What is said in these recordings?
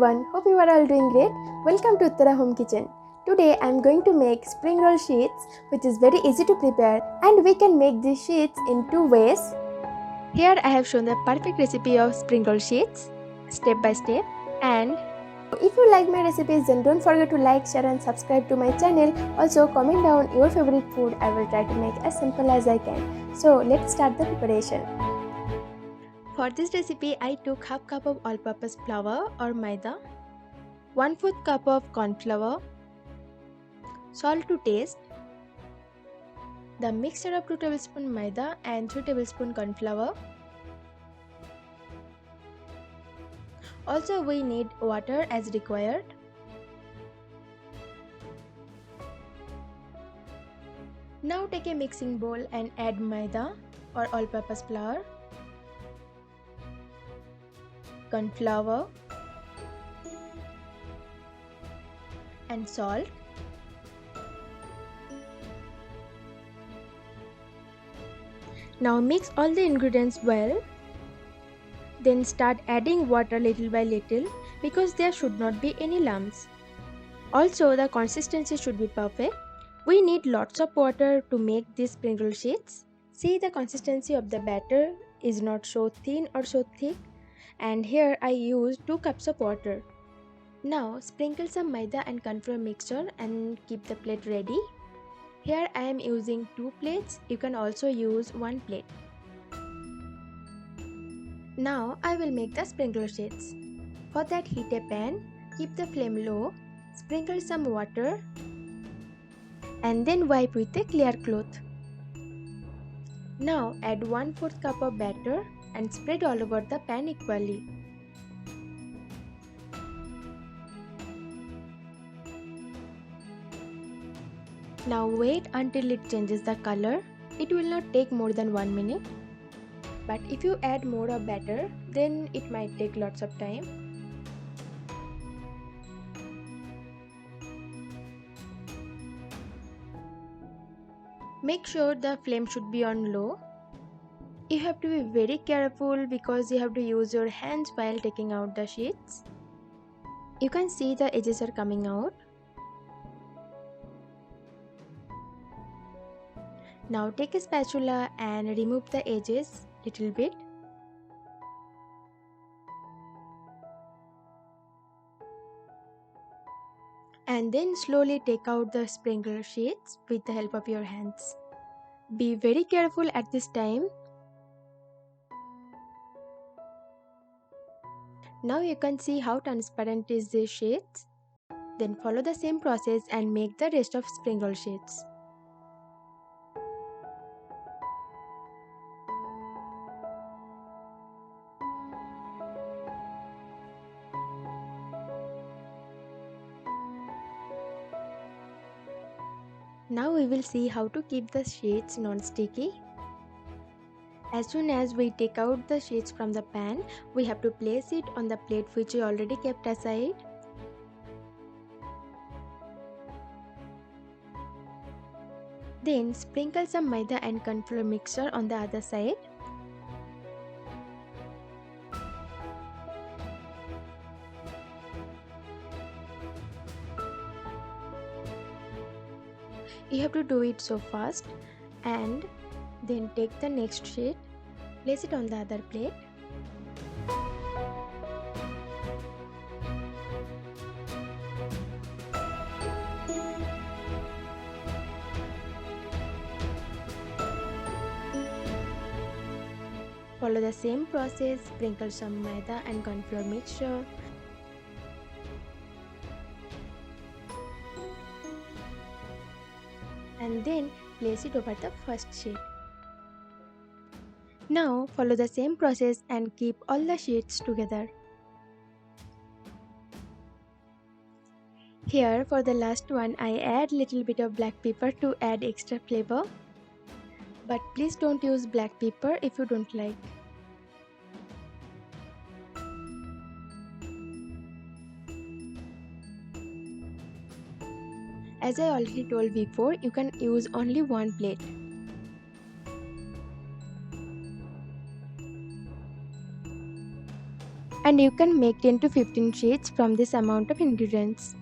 everyone, hope you are all doing great. Welcome to Uttara Home Kitchen. Today I am going to make spring roll sheets, which is very easy to prepare, and we can make these sheets in two ways. Here I have shown the perfect recipe of spring roll sheets step by step, and if you like my recipes, then don't forget to like, share and subscribe to my channel. Also comment down your favorite food. I will try to make as simple as I can. So let's start the preparation. For this recipe, I took half cup of all-purpose flour or maida, 1/4 cup of corn flour, salt to taste, the mixture of 2 tablespoons maida and 3 tablespoons corn flour. Also, we need water as required. Now take a mixing bowl and add maida or all-purpose flour, corn flour and salt. Now mix all the ingredients well. Then start adding water little by little because there should not be any lumps. Also, the consistency should be perfect. We need lots of water to make these spring roll sheets. See, the consistency of the batter is not so thin or so thick, and here I used 2 cups of water. Now sprinkle some maida and corn flour mixture and keep the plate ready. Here I am using 2 plates. You can also use 1 plate. Now I will make the spring roll sheets. For that, heat a pan, keep the flame low, sprinkle some water and then wipe with a clear cloth. Now add 1/4 cup of batter and spread all over the pan equally. Now wait until it changes the color. It will not take more than 1 minute. But if you add more of batter, then it might take lots of time. Make sure the flame should be on low. You have to be very careful because you have to use your hands while taking out the sheets. You can see the edges are coming out. Now take a spatula and remove the edges little bit. And then slowly take out the spring roll sheets with the help of your hands. Be very careful at this time. Now you can see how transparent is these sheets. Then follow the same process and make the rest of spring roll sheets. Now we will see how to keep the sheets non-sticky. As soon as we take out the sheets from the pan, we have to place it on the plate which we already kept aside. Then sprinkle some maida and corn flour mixture on the other side. You have to do it so fast, and then take the next sheet, place it on the other plate. Follow the same process, sprinkle some maida and corn flour mixture. And then place it over the first sheet. Now follow the same process and keep all the sheets together. Here for the last one, I add little bit of black pepper to add extra flavor. But please don't use black pepper if you don't like. As I already told before, you can use only 1 plate. and you can make 10 to 15 sheets from this amount of ingredients.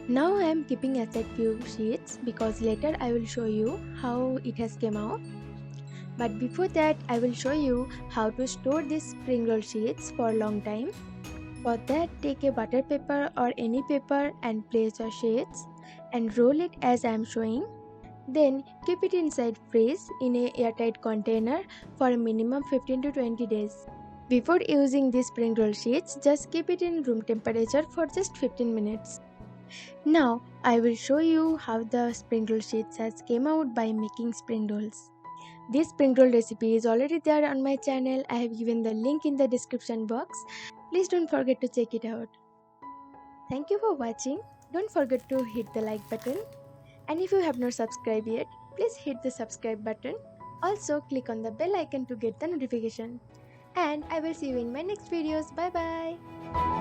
Now I am keeping aside few sheets because later I will show you how it has came out. But before that, I will show you how to store these spring roll sheets for a long time. For that, take a butter paper or any paper and place your sheets and roll it as I am showing. Then keep it inside freeze in a airtight container for a minimum 15 to 20 days. Before using these spring roll sheets, just keep it in room temperature for just 15 minutes. Now I will show you how the spring roll sheets has came out by making spring rolls. This spring roll recipe is already there on my channel. I have given the link in the description box. Please don't forget to check it out. Thank you for watching. Don't forget to hit the like button. And if you have not subscribed yet, please hit the subscribe button. Also click on the bell icon to get the notification. And I will see you in my next videos. Bye bye.